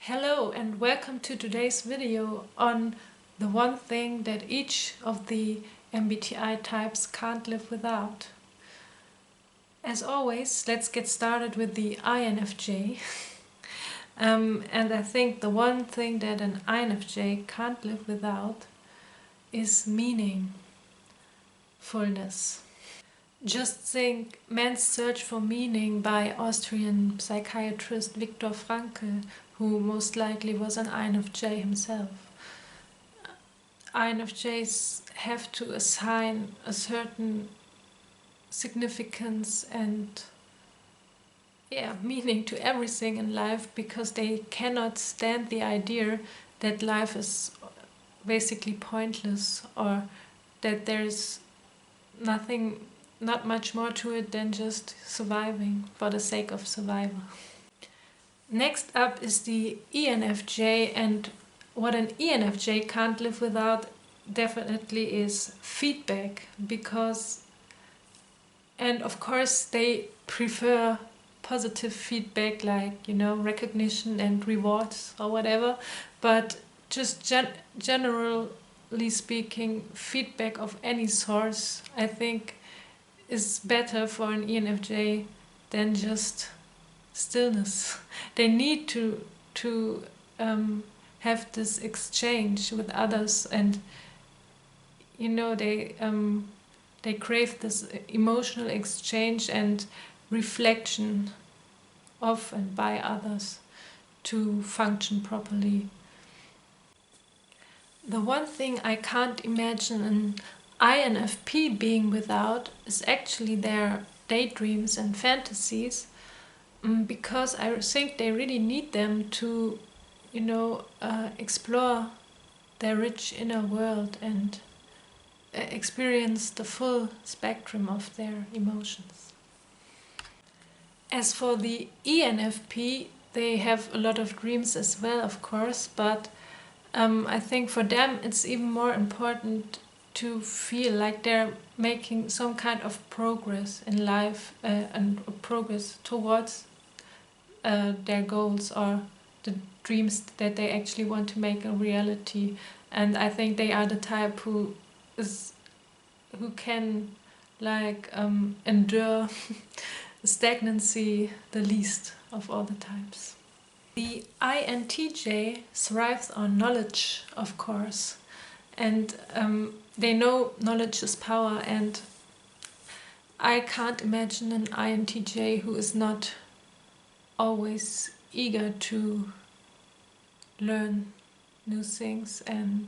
Hello and welcome to today's video on the one thing that each of the MBTI types can't live without. As always, let's get started with the INFJ. And I think the one thing that an INFJ can't live without is meaningfulness. Just think Man's Search for Meaning by Austrian psychiatrist Viktor Frankl, who most likely was an INFJ himself. INFJs have to assign a certain significance and meaning to everything in life because they cannot stand the idea that life is basically pointless or that there's not much more to it than just surviving for the sake of survival. Next up is the ENFJ, and what an ENFJ can't live without definitely is feedback, and of course they prefer positive feedback like, recognition and rewards or whatever, but just generally speaking, feedback of any source I think is better for an ENFJ than just stillness. They need to have this exchange with others, and they crave this emotional exchange and reflection of and by others to function properly. The one thing I can't imagine an INFP being without is actually their daydreams and fantasies, because I think they really need them to, explore their rich inner world and experience the full spectrum of their emotions. As for the ENFP, they have a lot of dreams as well, of course, but I think for them it's even more important to feel like they're making some kind of progress in life and progress towards their goals or the dreams that they actually want to make a reality. And I think they are the type who can endure stagnancy the least of all the types. The INTJ thrives on knowledge, of course, and they know knowledge is power, and I can't imagine an INTJ who is not always eager to learn new things and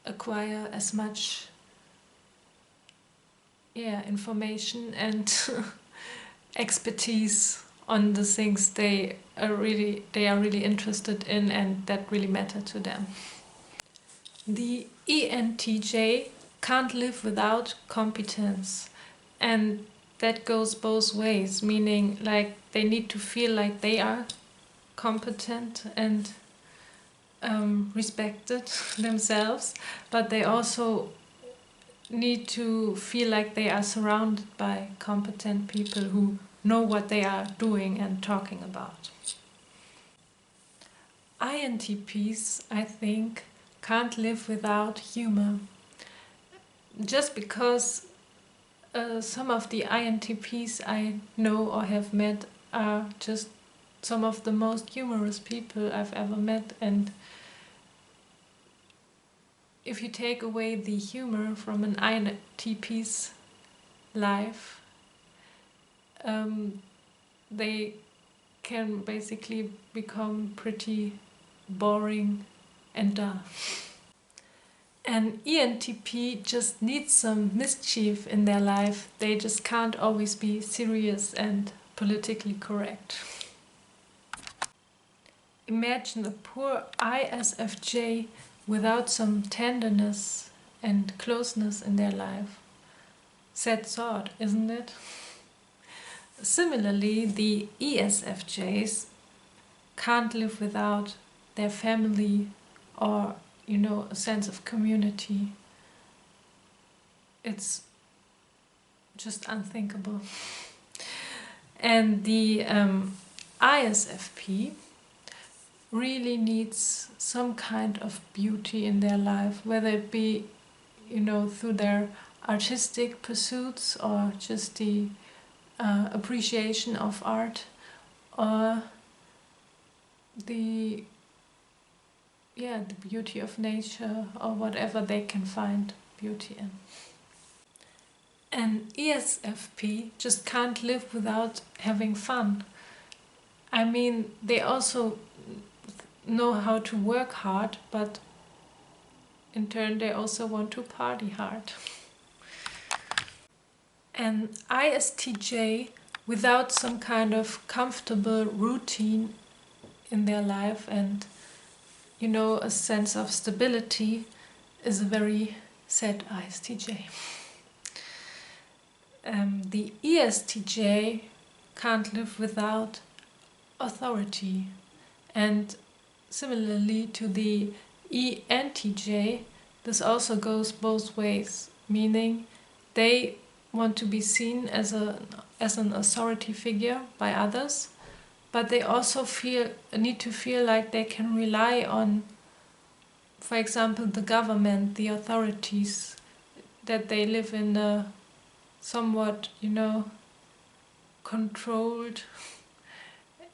acquire as much information and expertise on the things they are really interested in and that really matter to them. The ENTJ can't live without competence, and that goes both ways, meaning like they need to feel like they are competent and respected themselves, but they also need to feel like they are surrounded by competent people who know what they are doing and talking about. INTPs, I think, can't live without humor. Just because some of the INTPs I know or have met are just some of the most humorous people I've ever met, and if you take away the humor from an INTP's life, they can basically become pretty boring and dull. An ENTP just needs some mischief in their life. They just can't always be serious and politically correct. Imagine a poor ISFJ without some tenderness and closeness in their life. Sad thought, isn't it? Similarly, the ESFJs can't live without their family or, a sense of community. It's just unthinkable. And the ISFP really needs some kind of beauty in their life, whether it be, through their artistic pursuits or just the appreciation of art, or the beauty of nature, or whatever they can find beauty in. And ESFP just can't live without having fun. I mean, they also know how to work hard, but in turn they also want to party hard. And ISTJ, without some kind of comfortable routine in their life and a sense of stability, is a very sad ISTJ. The ESTJ can't live without authority, and similarly to the ENTJ, this also goes both ways, meaning they want to be seen as an authority figure by others, but they also need to feel like they can rely on, for example, the government, the authorities, that they live in a somewhat, controlled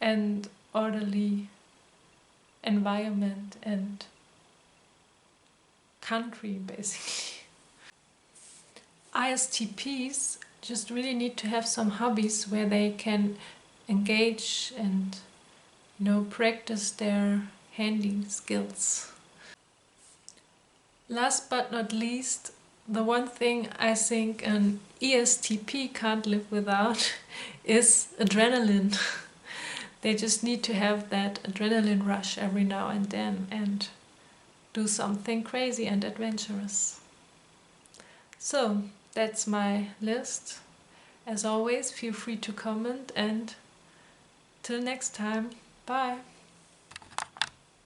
and orderly environment and country, basically. ISTPs just really need to have some hobbies where they can engage and practice their handy skills. Last but not least, the one thing I think an ESTP can't live without is adrenaline. They just need to have that adrenaline rush every now and then and do something crazy and adventurous. So that's my list. As always, feel free to comment, and till next time, bye!